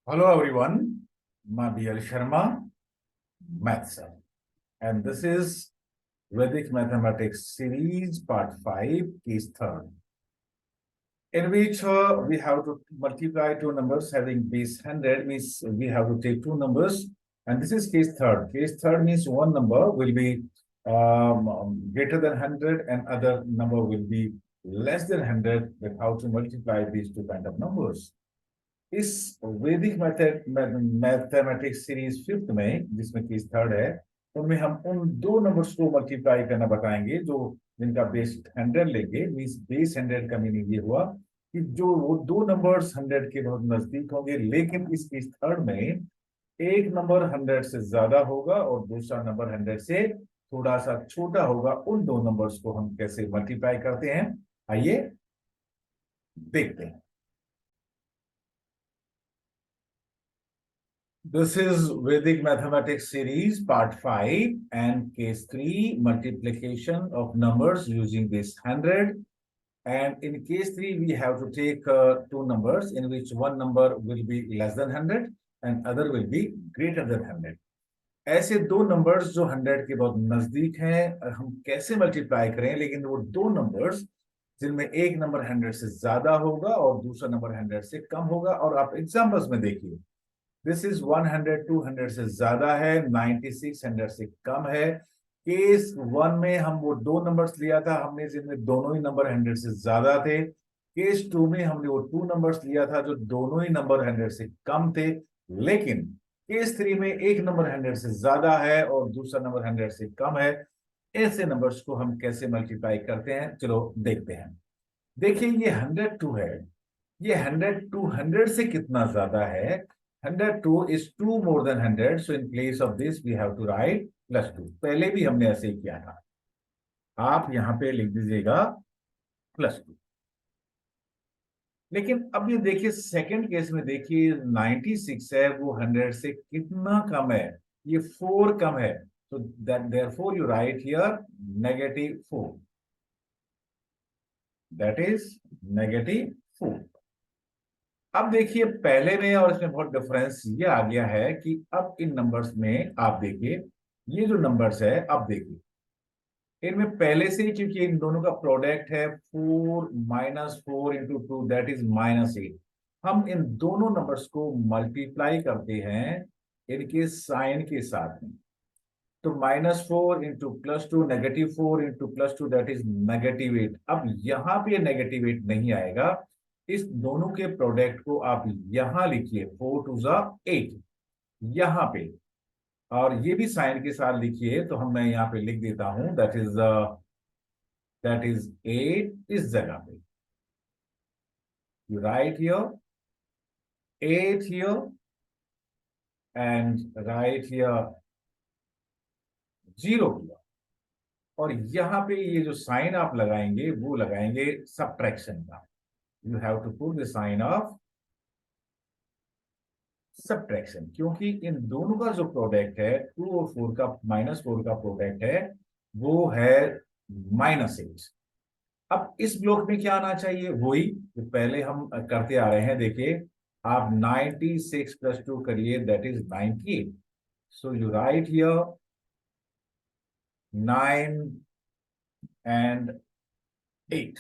Hello everyone, Mabiyal Sharma, Maths, and this is Vedic Mathematics Series Part 5, Case 3rd, in which we have to multiply two numbers having base 100, means we have to take two numbers, and this is Case 3rd. Case 3rd means one number will be greater than 100 and other number will be less than 100, with how to multiply these two kind of numbers. इस वैदिक mathematics series fifth में, जिसमें case third है, उनमें हम उन दो numbers को मल्टीप्लाई करना बताएंगे जो जिनका बेस 100 लेंगे। मींस बेस 100 का मीनिंग ये हुआ कि जो वो दो नंबर्स 100 के बहुत नजदीक होंगे, लेकिन इस केस थर्ड में एक नंबर 100 से ज्यादा होगा और दूसरा नंबर 100 से थोड़ा सा छोटा होगा। उन दो नंबर्स को हम कैसे मल्टीप्लाई करते हैं, आइए देखते हैं। This is Vedic Mathematics Series Part 5 and Case 3, multiplication of numbers using this 100. And in Case 3, we have to take two numbers in which one number will be less than 100 and other will be greater than 100. ऐसे दो numbers जो 100 के बहुत नजदीक हैं, हम कैसे multiply करें, लेकिन वो दो नंबर्स जिनमें एक नंबर 100 से ज्यादा होगा और दूसरा नंबर 100 से कम होगा। और आप एग्जाम्पल्स में देखिए, दिस इज 100 200 से ज्यादा है, 96 100 से कम है। केस वन में हम वो दो नंबर्स लिया था हमने जिनमें दोनों ही नंबर 100 से ज्यादा थे। केस टू में हमने वो टू नंबर्स लिया था जो दोनों ही नंबर 100 से कम थे। लेकिन केस थ्री में एक नंबर 100 से ज्यादा है और दूसरा नंबर 100 से कम है। ऐसे नंबर्स को हम कैसे मल्टीप्लाई करते हैं, चलो देखते हैं। देखिए, ये 102 है, ये 100 200 से कितना ज्यादा है। 102 is 2 more than 100, so in place of this we have to write +2। पहले भी हमने ऐसे ही किया था, आप यहां पे लिख दीजिएगा +2। लेकिन अब ये देखिए, सेकंड केस में देखिए 96 है, वो 100 से कितना कम है, ये 4 कम है। so that therefore you write here -4, that is -4। अब देखिए, पहले में और इसमें बहुत डिफरेंस ये आ गया है कि अब इन नंबर्स में आप देखिए, ये जो नंबर्स है, अब देखिए इनमें पहले से ही, क्योंकि इन दोनों का प्रोडक्ट है 4 -4 इंटू 2 दैट इज -8। हम इन दोनों नंबर्स को मल्टीप्लाई करते हैं इनके साइन के साथ में। तो -4 इंटू +2, -4 इंटू +2 दैट इज -8। अब यहां पे -8 नहीं आएगा, इस दोनों के प्रोडक्ट को आप यहां लिखिए, 4 2 8 यहां पे, और ये भी साइन के साथ लिखिए। तो मैं यहां पे लिख देता हूं, दैट इज 8 इस जगह पे। You right here 8 here and right here 0 here. और यहां पे ये जो साइन आप लगाएंगे वो लगाएंगे सब्ट्रैक्शन का। You have to put the sign of subtraction, क्योंकि इन दोनों का जो प्रोडक्ट है 2 और 4 का, -4 का प्रोडक्ट है वो है -8। अब इस ब्लॉक में क्या आना चाहिए, वही जो पहले हम करते आ रहे हैं। देखिए, आप 96 + 2 करिए, that is 98। So you right here 9 and 8।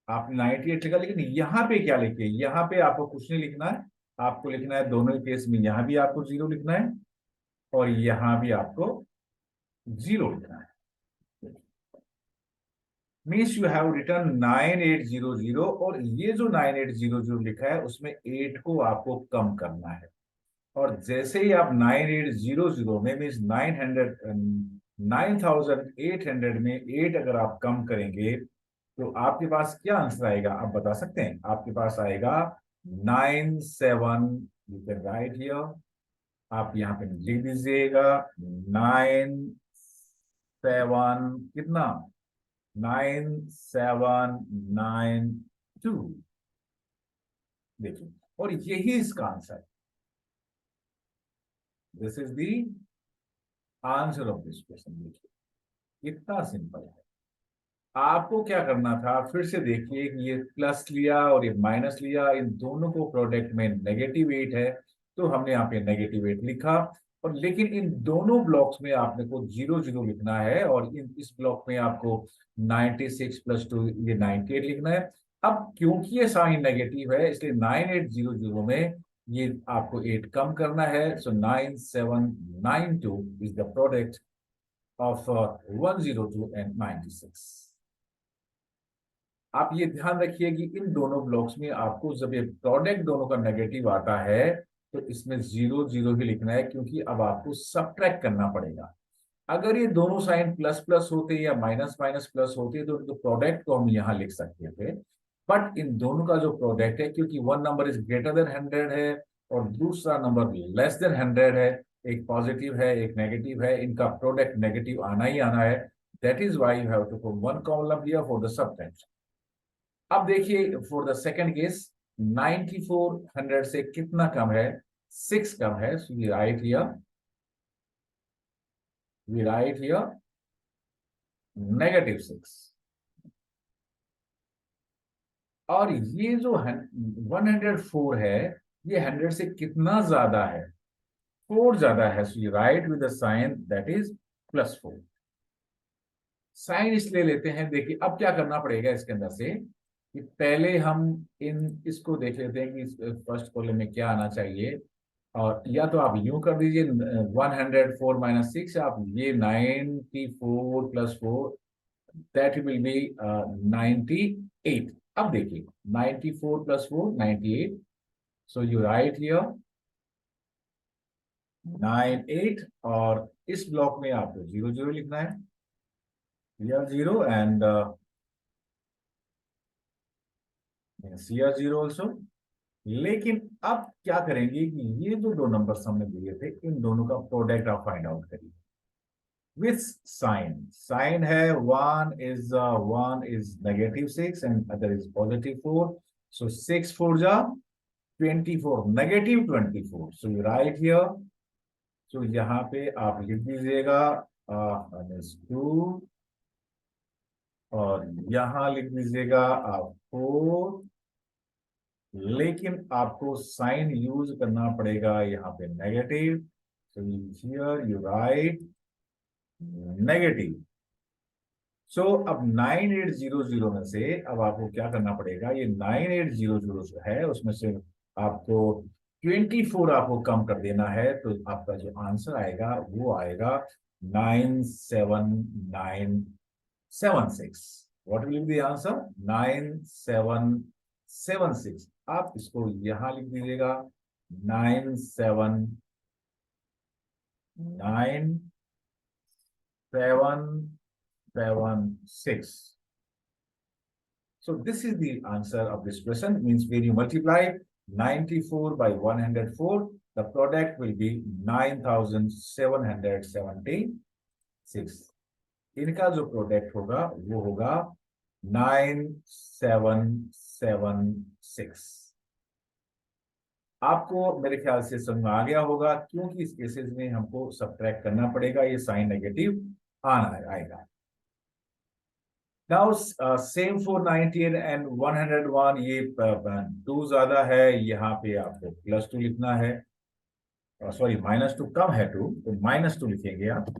आपने 98 लिखा, लेकिन यहां पे क्या लिखे, यहां पे आपको कुछ नहीं लिखना है। आपको लिखना है दोनों ही केस में, यहां भी आपको 0 लिखना है और यहां भी आपको 0 लिखना है। मीन्स यू हैव रिटर्न 9800, और ये जो 9800 लिखा है उसमें 8 को आपको कम करना है। और जैसे ही आप 9800 में, मीन्स 9800 में 8 अगर आप कम करेंगे तो आपके पास क्या आंसर आएगा, आप बता सकते हैं। आपके पास आएगा 97। यू कैन राइट हियर, आप यहाँ पे लिख दीजिएगा 97 कितना, 9792। देखिए, और यही इसका answer, this is the answer of this question. देखिए कितना सिंपल है। आपको क्या करना था, फिर से देखिए कि ये प्लस लिया और ये माइनस लिया, इन दोनों को प्रोडक्ट में नेगेटिव एट है, तो हमने यहाँ पे नेगेटिव एट लिखा। और लेकिन इन दोनों ब्लॉक्स में आपने को जीरो जीरो लिखना है, और इस ब्लॉक में आपको 96 प्लस 2 ये 98 लिखना है। अब क्योंकि ये साइन नेगेटिव है, इसलिए 9800 में ये आपको 8 कम करना है। सो 9792 is the product of 102 and 96। आप ये ध्यान रखिए कि इन दोनों ब्लॉक्स में आपको जब ये प्रोडक्ट दोनों का नेगेटिव आता है, तो इसमें जीरो जीरो ही लिखना है, क्योंकि अब आपको सबट्रैक्ट करना पड़ेगा। अगर ये दोनों साइन प्लस प्लस होते या माइनस माइनस प्लस होते, तो इनके प्रोडक्ट को हम यहाँ लिख सकते थे। बट इन दोनों का जो प्रोडक्ट है, क्योंकि one number is greater than 100 है और दूसरा नंबर लेस देन 100 है, एक पॉजिटिव है एक नेगेटिव है, इनका प्रोडक्ट नेगेटिव आना ही आना है। That is why you have to put one column here for the subtraction. अब देखिए फॉर द सेकंड केस, 9400 से कितना कम है, 6 कम है। So we write here -6। और ये जो 104 है, ये 100 से कितना ज्यादा है, 4 ज्यादा है। So you write with sign that is +4। Sign इसलिए लेते हैं, देखिए अब क्या करना पड़ेगा इसके अंदर से, कि पहले हम इन इसको देख लेते हैं कि फर्स्ट कॉलम में क्या आना चाहिए। और या तो आप यूं कर दीजिए 104 - 6, आप ये 94 + 4 दैट विल बी 98। अब देखिए 94 + 4 98। सो यू राइट हियर 98, और इस ब्लॉक में आपको जीरो जीरो लिखना है, here 0 and here 0 also। लेकिन अब क्या करेंगे कि ये जो दो नंबर हमने दिए थे, इन दोनों का प्रोडक्ट आप फाइंड आउट करिए विथ साइन। साइन है one is -6 and other is +4। so 6 4 जा 24, -24। so you write here। so यहाँ पे आप लिख दीजिएगा -2, और यहां लिख दीजिएगा आप 4। लेकिन आपको साइन यूज करना पड़ेगा यहाँ पे negative. So here you write negative. So अब 9800 में से अब आपको क्या करना पड़ेगा, ये 9800 जो है उसमें से आपको 24 आपको कम कर देना है, तो आपका जो आंसर आएगा वो आएगा 9796। What will be the answer, 9776। आप इसको यहां लिख दीजिएगा 9796। So this is the answer of this question. Means when you multiply 94 by 104, the product will be 9776। इनका जो प्रोडक्ट होगा वो होगा 9776। आपको मेरे ख्याल से समझ में आ गया होगा, क्योंकि इस केसेस में हमको सबट्रैक्ट करना पड़ेगा, ये साइन नेगेटिव आना आएगा। नाउ सेम फॉर 98 एंड 101, ये 2 ज्यादा है, यहाँ पे आपको +2 लिखना है। सॉरी -2 कम है 2, तो -2 लिखेंगे आप।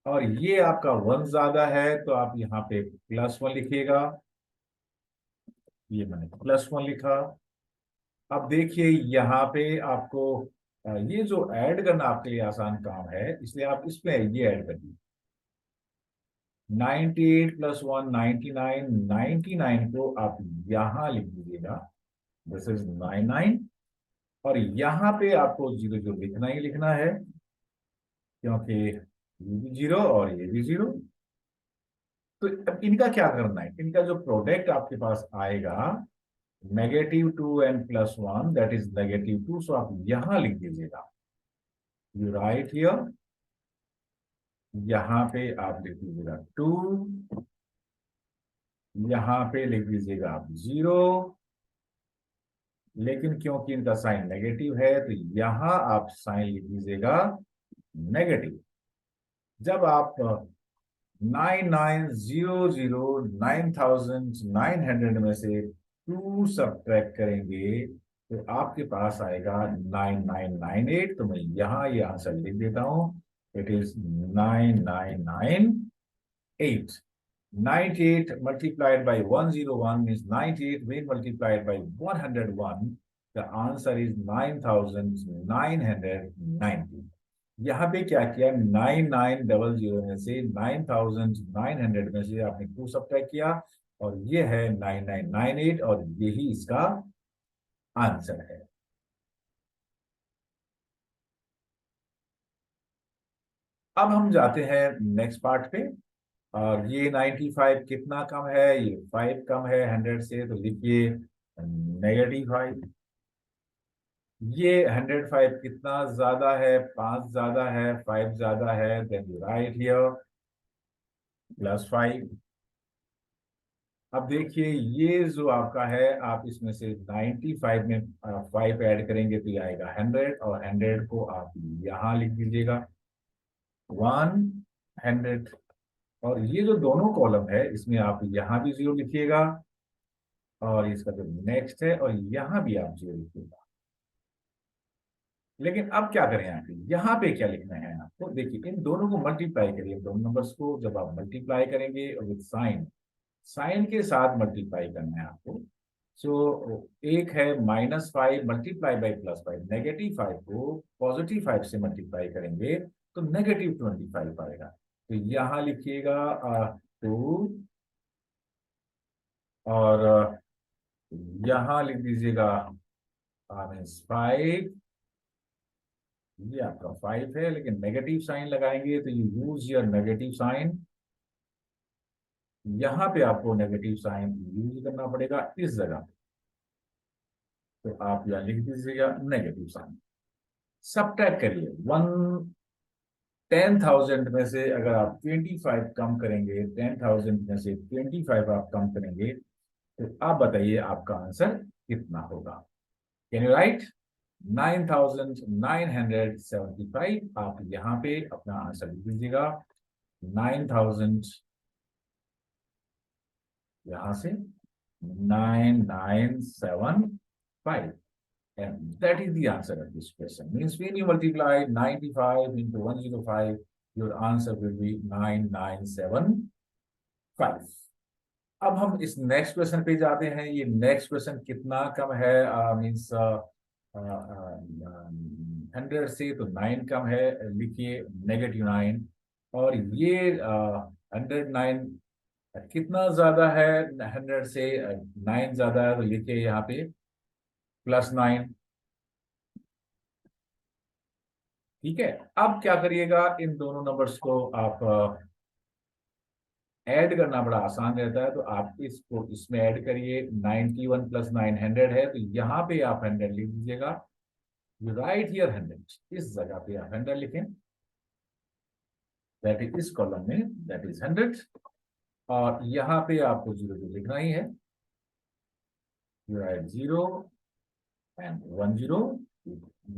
और ये आपका 1 ज्यादा है, तो आप यहाँ पे +1 लिखिएगा। ये मैंने +1 लिखा। अब देखिए यहाँ पे आपको ये जो ऐड करना आपके लिए आसान काम है, इसलिए आप इसमें ये ऐड करिए 98 + 1 99। 99 को आप यहां लिख दीजिएगा, दिस इज 99। और यहां पे आपको जीरो जो लिखना ही लिखना है, क्योंकि ये भी जीरो और ये भी जीरो। तो अब इनका क्या करना है, इनका जो प्रोडक्ट आपके पास आएगा -2 एंड +1 दैट इज -2। सो आप यहां लिख दीजिएगा, यू राइट हियर, यहां पे आप लिख दीजिएगा 2, यहां पे लिख दीजिएगा आप 0। लेकिन क्योंकि इनका साइन नेगेटिव है, तो यहां आप साइन लिख दीजिएगा नेगेटिव। जब आप 9900 में से 2 सब्ट्रैक्ट करेंगे तो आपके पास आएगा 9998। तो मैं यहाँ ये आंसर लिख देता हूं। It is 9998। 98 multiplied by 101 means 98 when multiplied by 101. The answer is 9990। यहाँ पे क्या किया, 9900 में से 9900 में से आपने 2 सब्ट्रैक्ट किया और ये है 9998 और यही इसका आंसर है। अब हम जाते हैं नेक्स्ट पार्ट पे। और ये 95 कितना कम है, ये 5 कम है 100 से, तो लिखिए -5। ये 105 कितना ज्यादा है, 5 ज्यादा है, 5 ज्यादा है, देन यू राइट हियर +5। अब देखिए ये जो आपका है, आप इसमें से 95 में 5 ऐड करेंगे तो ये आएगा 100 और 100 को आप यहां लिख दीजिएगा 100। और ये जो दोनों कॉलम है इसमें आप यहां भी 0 लिखिएगा और इसका जो नेक्स्ट है और यहां भी आप 0 लिखिएगा। लेकिन अब क्या करें, यहाँ पे क्या लिखना है आपको, देखिए इन दोनों को मल्टीप्लाई करिए, दोनों नंबर्स को जब आप मल्टीप्लाई करेंगे विद साइन, साइन के साथ मल्टीप्लाई करना है आपको। सो एक है -5 मल्टीप्लाई बाई +5, -5 को +5 से मल्टीप्लाई करेंगे तो -25 आएगा। तो यहाँ लिखिएगा 2 और यहाँ लिख दीजिएगा -5। ये आपका 5 है लेकिन नेगेटिव साइन लगाएंगे तो you use your negative sign. यहां पे आपको नेगेटिव साइन यूज करना पड़ेगा इस जगह, तो आप यहां लिख दीजिएगा नेगेटिव साइन। सब्ट्रैक्ट करिए 10,000 में से अगर आप 25 कम करेंगे, 10,000 में से 25 आप कम करेंगे तो आप बताइए आपका आंसर कितना होगा। Can you right 9,975। आप यहां पे अपना आंसर लिख दीजिएगा 9,000, यहां से 9975, and that is the answer of this question. Means when you multiply 95 into 105, your answer will be 9975। अब हम इस नेक्स्ट क्वेश्चन पे जाते हैं। ये नेक्स्ट क्वेश्चन कितना कम है, मीन्स 100 से तो 9 कम है, लिखिए -9। और ये 109 कितना ज्यादा है, 100 से 9 ज्यादा है, तो लिखिए यहाँ पे +9। ठीक है, अब क्या करिएगा, इन दोनों नंबर्स को आप ऐड करना बड़ा आसान रहता है, तो आप इसको इसमें ऐड करिए। 91 + 9 100 है, तो यहाँ पे आप 100 लिख दीजिएगा। यू राइट हियर 100, इस जगह पे आप 100 लिखें, दैट इज इस कॉलम में, दैट इज 100। और यहाँ पे आपको 0 जो लिखना ही है, यू राइट 0 एंड 10।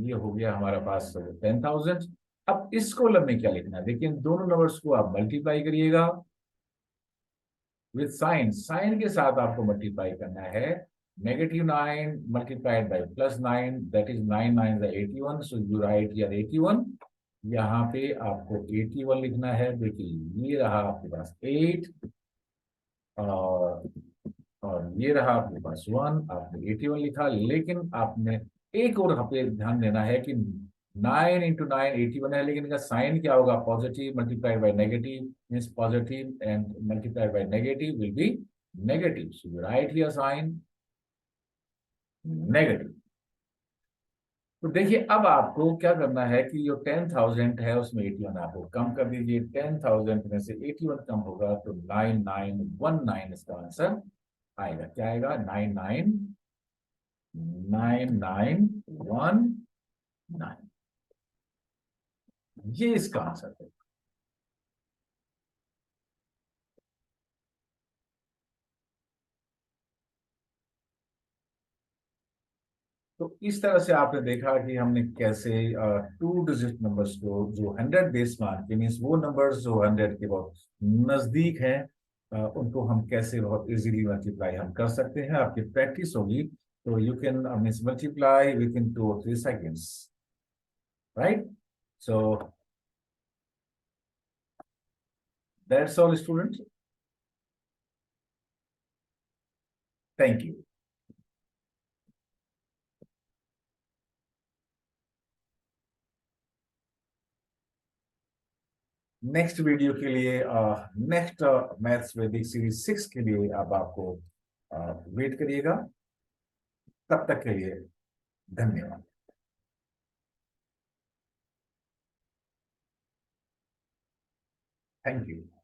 ये हो गया हमारा पास 10,000। अब इस कॉलम में क्या लिखना है, देखिए दोनों नंबर्स को आप मल्टीप्लाई करिएगा विथ साइन, साइन के साथ आपको मल्टीप्लाई करना है। -9 multiplied by +9, that is 9 9 81, so you right here 81। यहाँ पे आपको 81 लिखना है। देखिए ये रहा आपके पास 8 और ये रहा आपके पास 1, आपने 81 लिखा। लेकिन आपने एक और यहाँ पे ध्यान देना है कि 9 into 9 81 है, लेकिन इनका साइन क्या होगा, positive multiplied by negative, means positive and multiplied by negative will be negative, so you right here sine negative. तो देखिए अब आपको क्या करना है कि जो 10,000 है उसमें 81 आपको कम कर दीजिए। 10,000 में से 81 कम होगा तो 9919 इसका आंसर आएगा। क्या आएगा, 999919, ये इसका आंसर है। तो इस तरह से आपने देखा कि हमने कैसे 2 डिजिट नंबर्स को जो 100 बेस मार्क के मीन्स वो नंबर्स जो 100 के बहुत नजदीक हैं उनको हम कैसे बहुत इजीली मल्टीप्लाई हम कर सकते हैं। आपकी प्रैक्टिस होगी तो you can means multiply with in 2 or 3 seconds, right? So that's all students, thank you. Next video के लिए नेक्स्ट मैथ्स वैदिक सीरीज 6 के लिए अब आपको वेट करिएगा। तब तक के लिए धन्यवाद। Thank you.